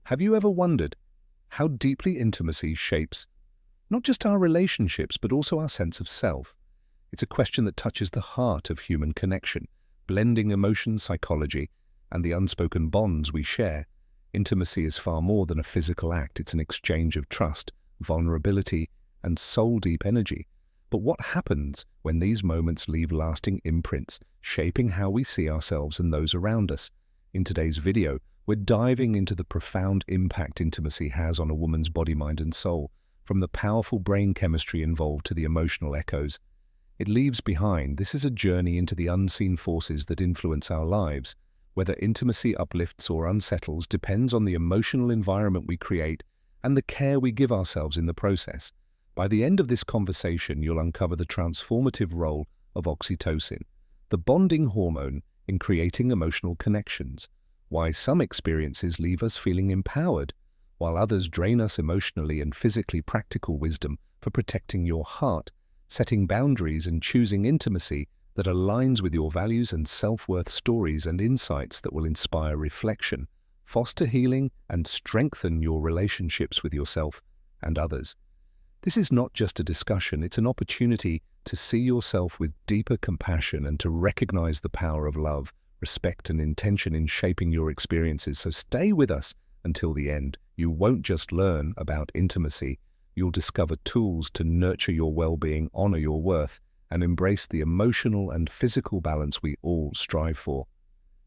Have you ever wondered how deeply intimacy shapes not just our relationships, but also our sense of self? It's a question that touches the heart of human connection, blending emotion, psychology, and the unspoken bonds we share. Intimacy is far more than a physical act. It's an exchange of trust, vulnerability, and soul-deep energy. But what happens when these moments leave lasting imprints, shaping how we see ourselves and those around us? In today's video, we're diving into the profound impact intimacy has on a woman's body, mind, and soul, from the powerful brain chemistry involved to the emotional echoes it leaves behind. This is a journey into the unseen forces that influence our lives. Whether intimacy uplifts or unsettles depends on the emotional environment we create and the care we give ourselves in the process. By the end of this conversation, you'll uncover the transformative role of oxytocin, the bonding hormone in creating emotional connections, why some experiences leave us feeling empowered, while others drain us emotionally, and physically practical wisdom for protecting your heart, setting boundaries, and choosing intimacy that aligns with your values, and self-worth, stories and insights that will inspire reflection, foster healing, and strengthen your relationships with yourself and others. This is not just a discussion, it's an opportunity to see yourself with deeper compassion and to recognize the power of love, respect, and intention in shaping your experiences. So stay with us until the end. You won't just learn about intimacy, you'll discover tools to nurture your well-being, honor your worth, and embrace the emotional and physical balance we all strive for.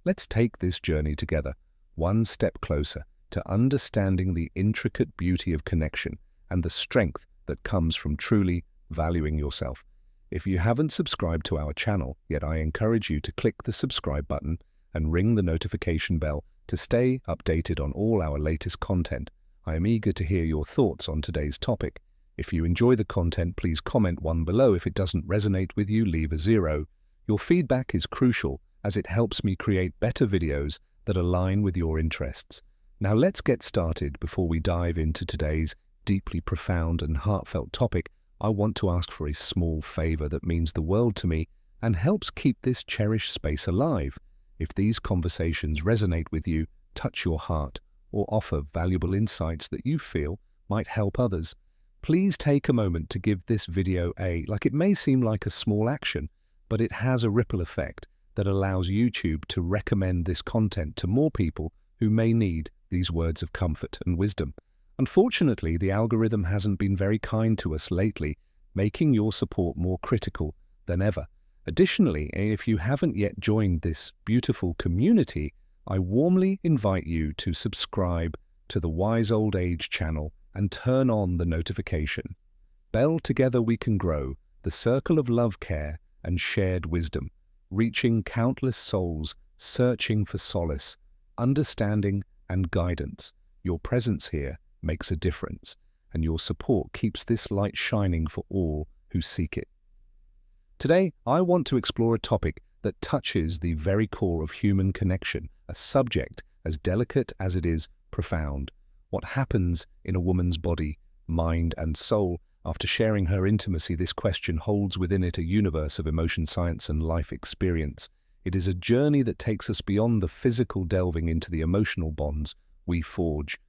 Let's take this journey together, one step closer to understanding the intricate beauty of connection and the strength that comes from truly valuing yourself. If you haven't subscribed to our channel yet, I encourage you to click the subscribe button and ring the notification bell to stay updated on all our latest content. I am eager to hear your thoughts on today's topic. If you enjoy the content, please comment 1 below. If it doesn't resonate with you, leave a 0. Your feedback is crucial as it helps me create better videos that align with your interests. Now let's get started. Before we dive into today's deeply profound and heartfelt topic, I want to ask for a small favor that means the world to me and helps keep this cherished space alive. If these conversations resonate with you, touch your heart, or offer valuable insights that you feel might help others, please take a moment to give this video it may seem like a small action, but it has a ripple effect that allows YouTube to recommend this content to more people who may need these words of comfort and wisdom. Unfortunately, the algorithm hasn't been very kind to us lately, making your support more critical than ever. Additionally, if you haven't yet joined this beautiful community, I warmly invite you to subscribe to the Wise Old Age channel and turn on the notification bell. Together we can grow the circle of love, care, and shared wisdom, reaching countless souls searching for solace, understanding, and guidance. Your presence here makes a difference, and your support keeps this light shining for all who seek it. Today, I want to explore a topic that touches the very core of human connection, a subject as delicate as it is profound. What happens in a woman's body, mind, and soul after sharing her intimacy? This question holds within it a universe of emotion, science, and life experience. It is a journey that takes us beyond the physical, delving into the emotional bonds we forge,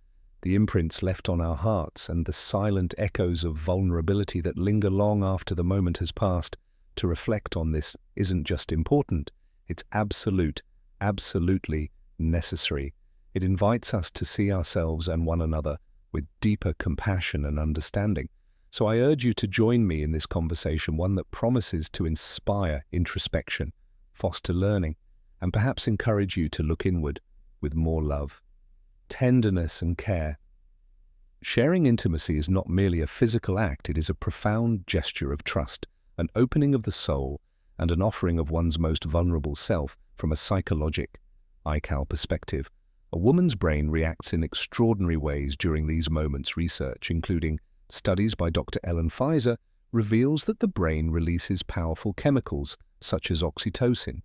the imprints left on our hearts, and the silent echoes of vulnerability that linger long after the moment has passed. To reflect on this isn't just important, it's absolutely necessary. It invites us to see ourselves and one another with deeper compassion and understanding. So I urge you to join me in this conversation, one that promises to inspire introspection, foster learning, and perhaps encourage you to look inward with more love, tenderness, and care. Sharing intimacy is not merely a physical act, it is a profound gesture of trust, an opening of the soul, and an offering of one's most vulnerable self. From a psychological perspective, a woman's brain reacts in extraordinary ways during these moments. Research, including studies by Dr. Ellen Pfizer, reveals that the brain releases powerful chemicals such as oxytocin,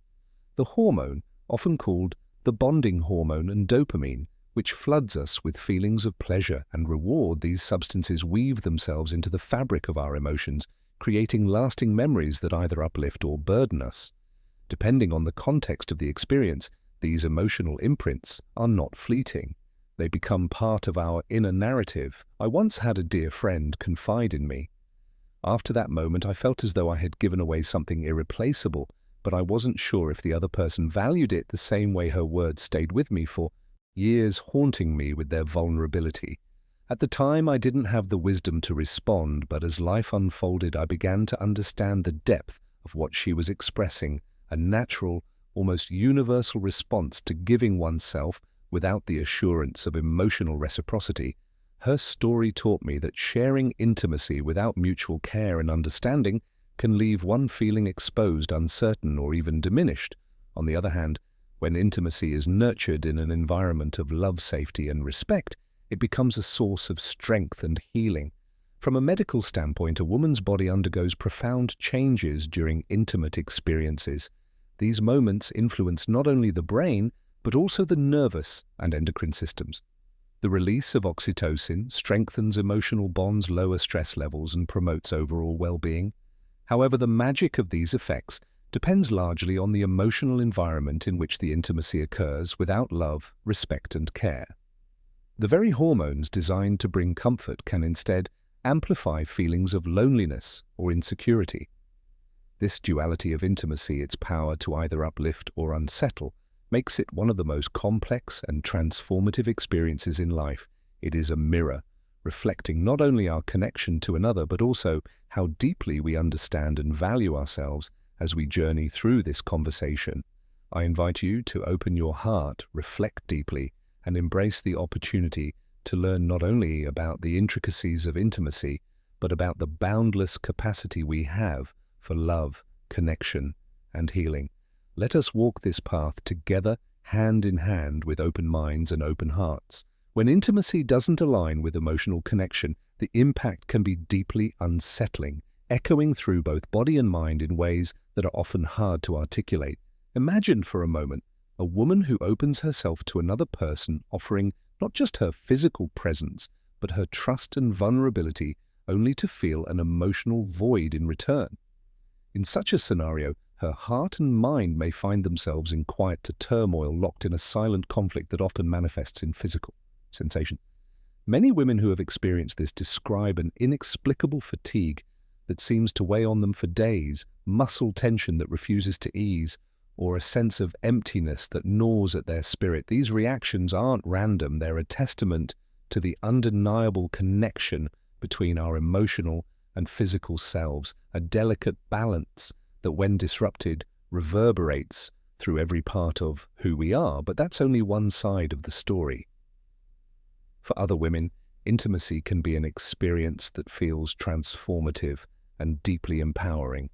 the hormone often called the bonding hormone, and dopamine, which floods us with feelings of pleasure and reward. These substances weave themselves into the fabric of our emotions, creating lasting memories that either uplift or burden us. Depending on the context of the experience, these emotional imprints are not fleeting. They become part of our inner narrative. I once had a dear friend confide in me. After that moment, I felt as though I had given away something irreplaceable, but I wasn't sure if the other person valued it the same way her words stayed with me for years, haunting me with their vulnerability. At the time, I didn't have the wisdom to respond, but as life unfolded, I began to understand the depth of what she was expressing, a natural, almost universal response to giving oneself without the assurance of emotional reciprocity. Her story taught me that sharing intimacy without mutual care and understanding can leave one feeling exposed, uncertain, or even diminished. On the other hand, when intimacy is nurtured in an environment of love, safety, and respect, it becomes a source of strength and healing. From a medical standpoint, a woman's body undergoes profound changes during intimate experiences. These moments influence not only the brain, but also the nervous and endocrine systems. The release of oxytocin strengthens emotional bonds, lowers stress levels, and promotes overall well-being. However, the magic of these effects depends largely on the emotional environment in which the intimacy occurs. Without love, respect, and care, the very hormones designed to bring comfort can instead amplify feelings of loneliness or insecurity. This duality of intimacy, its power to either uplift or unsettle, makes it one of the most complex and transformative experiences in life. It is a mirror, reflecting not only our connection to another, but also how deeply we understand and value ourselves as we journey through this conversation. I invite you to open your heart, reflect deeply, and embrace the opportunity to learn not only about the intricacies of intimacy, but about the boundless capacity we have for love, connection, and healing. Let us walk this path together, hand in hand, with open minds and open hearts. When intimacy doesn't align with emotional connection, the impact can be deeply unsettling, echoing through both body and mind in ways that are often hard to articulate. Imagine for a moment a woman who opens herself to another person, offering not just her physical presence, but her trust and vulnerability, only to feel an emotional void in return. In such a scenario, her heart and mind may find themselves in quiet turmoil, locked in a silent conflict that often manifests in physical sensation. Many women who have experienced this describe an inexplicable fatigue that seems to weigh on them for days, muscle tension that refuses to ease, or a sense of emptiness that gnaws at their spirit. These reactions aren't random, they're a testament to the undeniable connection between our emotional and physical selves, a delicate balance that, when disrupted, reverberates through every part of who we are. But that's only one side of the story. For other women, intimacy can be an experience that feels transformative and deeply empowering.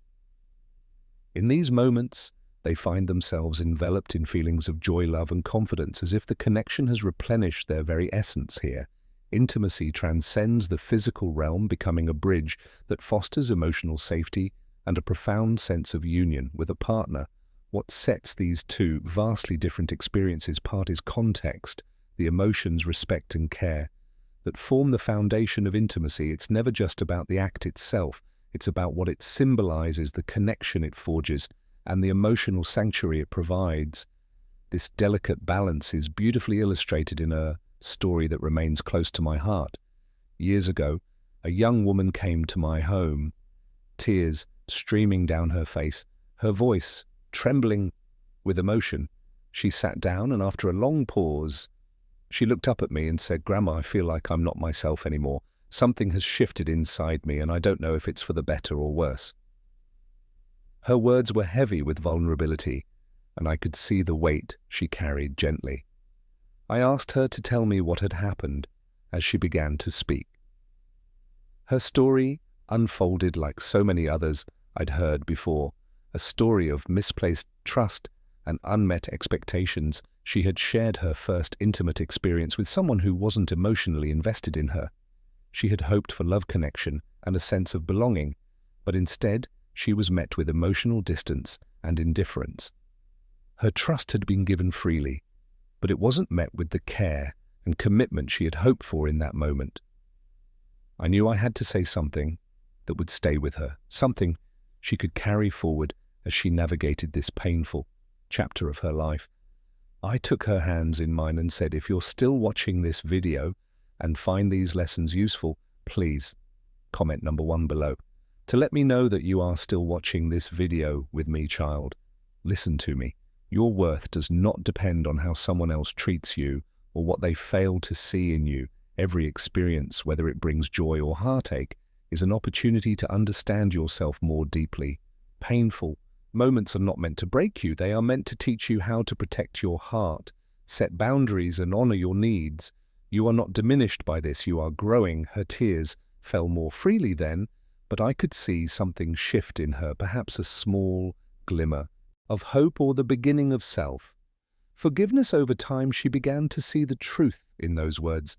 In these moments, they find themselves enveloped in feelings of joy, love, and confidence, as if the connection has replenished their very essence here. Intimacy transcends the physical realm, becoming a bridge that fosters emotional safety and a profound sense of union with a partner. What sets these two vastly different experiences apart is context, the emotions, respect, and care that form the foundation of intimacy. It's never just about the act itself, it's about what it symbolizes, the connection it forges, and the emotional sanctuary it provides. This delicate balance is beautifully illustrated in a story that remains close to my heart. Years ago, a young woman came to my home, tears streaming down her face, her voice trembling with emotion. She sat down, and after a long pause, she looked up at me and said, "Grandma, I feel like I'm not myself anymore. Something has shifted inside me, and I don't know if it's for the better or worse." Her words were heavy with vulnerability, and I could see the weight she carried gently. I asked her to tell me what had happened as she began to speak. Her story unfolded like so many others I'd heard before, a story of misplaced trust and unmet expectations. She had shared her first intimate experience with someone who wasn't emotionally invested in her. She had hoped for love, connection, and a sense of belonging, but instead she was met with emotional distance and indifference. Her trust had been given freely, but it wasn't met with the care and commitment she had hoped for in that moment. I knew I had to say something that would stay with her, something she could carry forward as she navigated this painful chapter of her life. I took her hands in mine and said, if you're still watching this video and find these lessons useful, please comment number 1 below to let me know that you are still watching this video with me, child. Listen to me. Your worth does not depend on how someone else treats you or what they fail to see in you. Every experience, whether it brings joy or heartache, is an opportunity to understand yourself more deeply. Painful moments are not meant to break you. They are meant to teach you how to protect your heart, set boundaries, and honor your needs. You are not diminished by this. You are growing. Her tears fell more freely then, but I could see something shift in her, perhaps a small glimmer of hope or the beginning of self. Forgiveness. Over time, she began to see the truth in those words.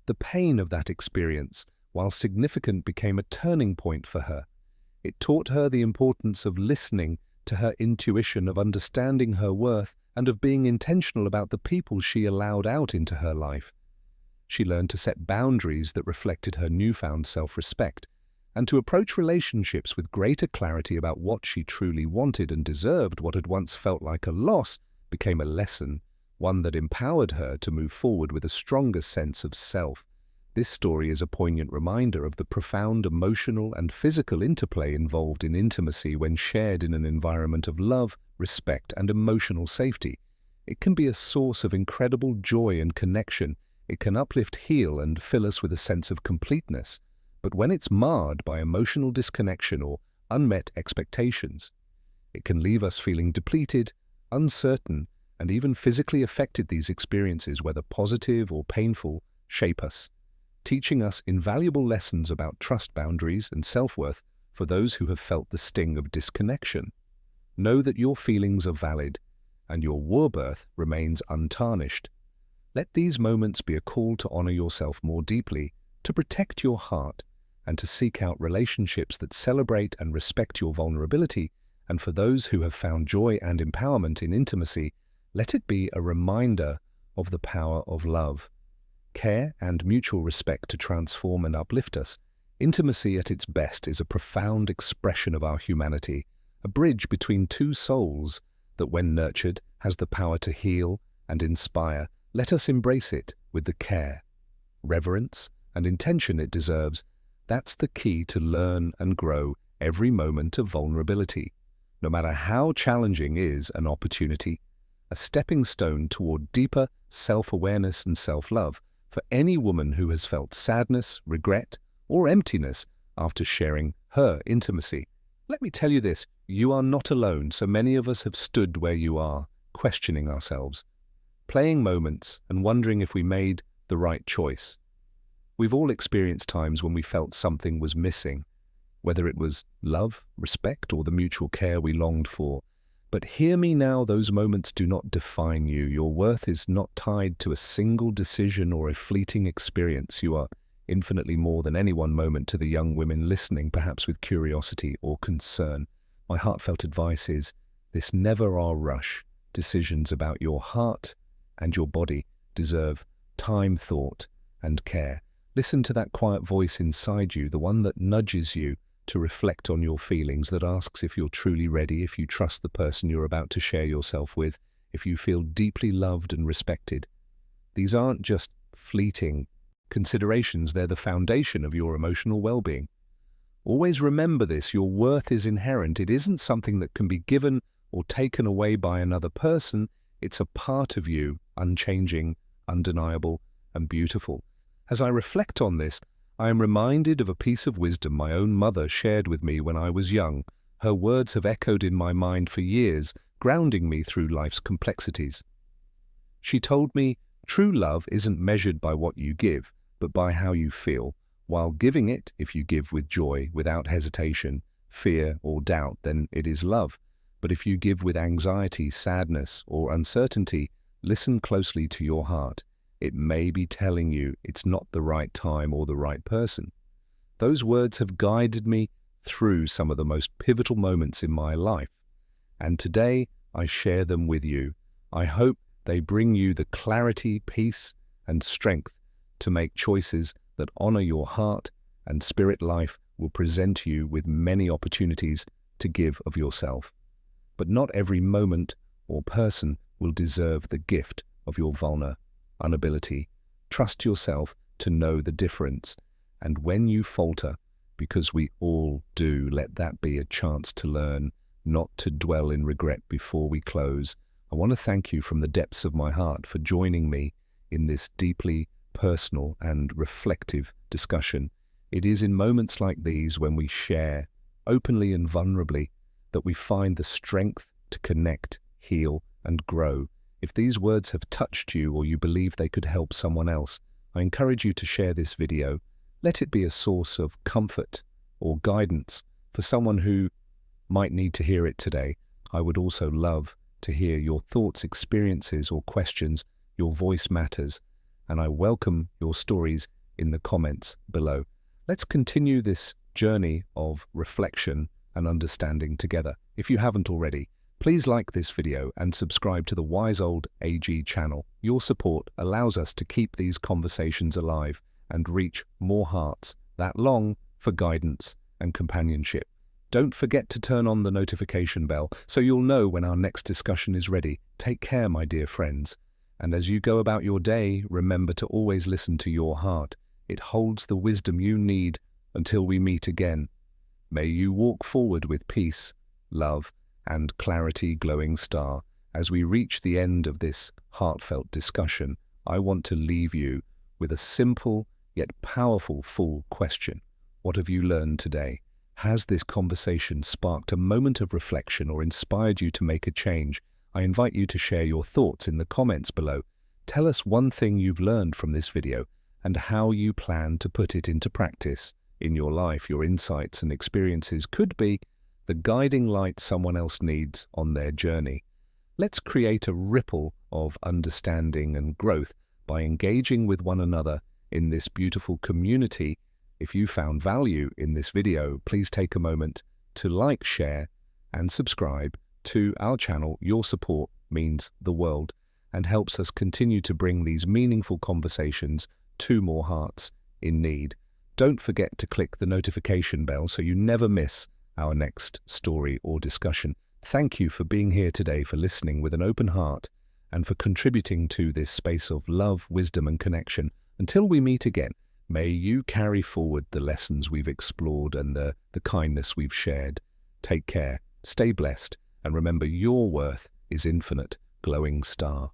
The pain of that experience, while significant, became a turning point for her. It taught her the importance of listening to her intuition, of understanding her worth, and of being intentional about the people she allowed out into her life. She learned to set boundaries that reflected her newfound self-respect, and to approach relationships with greater clarity about what she truly wanted and deserved. What had once felt like a loss became a lesson, one that empowered her to move forward with a stronger sense of self. This story is a poignant reminder of the profound emotional and physical interplay involved in intimacy when shared in an environment of love, respect, and emotional safety. It can be a source of incredible joy and connection. It can uplift, heal, and fill us with a sense of completeness. But when it's marred by emotional disconnection or unmet expectations, it can leave us feeling depleted, uncertain, and even physically affected. These experiences, whether positive or painful, shape us, teaching us invaluable lessons about trust, boundaries, and self-worth. For those who have felt the sting of disconnection, know that your feelings are valid and your worth remains untarnished. Let these moments be a call to honor yourself more deeply, to protect your heart, and to seek out relationships that celebrate and respect your vulnerability. And for those who have found joy and empowerment in intimacy, let it be a reminder of the power of love, care, and mutual respect to transform and uplift us. Intimacy at its best is a profound expression of our humanity, a bridge between two souls that, when nurtured, has the power to heal and inspire. Let us embrace it with the care, reverence, and intention it deserves. That's the key to learn and grow. Every moment of vulnerability, no matter how challenging, is an opportunity, a stepping stone toward deeper self-awareness and self-love. For any woman who has felt sadness, regret, or emptiness after sharing her intimacy, let me tell you this: you are not alone. So many of us have stood where you are, questioning ourselves, playing moments, and wondering if we made the right choice. We've all experienced times when we felt something was missing, whether it was love, respect, or the mutual care we longed for. But hear me now, those moments do not define you. Your worth is not tied to a single decision or a fleeting experience. You are infinitely more than any one moment. To the young women listening, perhaps with curiosity or concern, my heartfelt advice is this: never are rush. Decisions about your heart and your body deserve time, thought, and care. Listen to that quiet voice inside you, the one that nudges you to reflect on your feelings, that asks if you're truly ready, if you trust the person you're about to share yourself with, if you feel deeply loved and respected. These aren't just fleeting considerations, they're the foundation of your emotional well-being. Always remember this: your worth is inherent. It isn't something that can be given or taken away by another person. It's a part of you, unchanging, undeniable, and beautiful. As I reflect on this, I am reminded of a piece of wisdom my own mother shared with me when I was young. Her words have echoed in my mind for years, grounding me through life's complexities. She told me, true love isn't measured by what you give, but by how you feel. While giving it, if you give with joy, without hesitation, fear, or doubt, then it is love. But if you give with anxiety, sadness, or uncertainty, listen closely to your heart. It may be telling you it's not the right time or the right person. Those words have guided me through some of the most pivotal moments in my life, and today I share them with you. I hope they bring you the clarity, peace, and strength to make choices that honor your heart and spirit. Life will present you with many opportunities to give of yourself, but not every moment or person will deserve the gift of your vulnerability. Trust yourself to know the difference. And when you falter, because we all do, let that be a chance to learn, not to dwell in regret. Before we close, I want to thank you from the depths of my heart for joining me in this deeply personal and reflective discussion. It is in moments like these, when we share openly and vulnerably, that we find the strength to connect, heal, and grow. If these words have touched you, or you believe they could help someone else, I encourage you to share this video. Let it be a source of comfort or guidance for someone who might need to hear it today. I would also love to hear your thoughts, experiences, or questions. Your voice matters, and I welcome your stories in the comments below. Let's continue this journey of reflection and understanding together. If you haven't already, please like this video and subscribe to the Wise Old AG channel. Your support allows us to keep these conversations alive and reach more hearts that long for guidance and companionship. Don't forget to turn on the notification bell so you'll know when our next discussion is ready. Take care, my dear friends. And as you go about your day, remember to always listen to your heart. It holds the wisdom you need until we meet again. May you walk forward with peace, love, and clarity, glowing star. As we reach the end of this heartfelt discussion, I want to leave you with a simple yet powerful full question. What have you learned today? Has this conversation sparked a moment of reflection or inspired you to make a change? I invite you to share your thoughts in the comments below. Tell us one thing you've learned from this video and how you plan to put it into practice in your life. Your insights and experiences could be the guiding light someone else needs on their journey. Let's create a ripple of understanding and growth by engaging with one another in this beautiful community. If you found value in this video, please take a moment to like, share, and subscribe to our channel. Your support means the world and helps us continue to bring these meaningful conversations to more hearts in need. Don't forget to click the notification bell so you never miss our next story or discussion. Thank you for being here today, for listening with an open heart, and for contributing to this space of love, wisdom, and connection. Until we meet again, may you carry forward the lessons we've explored and the kindness we've shared. Take care, stay blessed, and remember your worth is infinite, glowing star.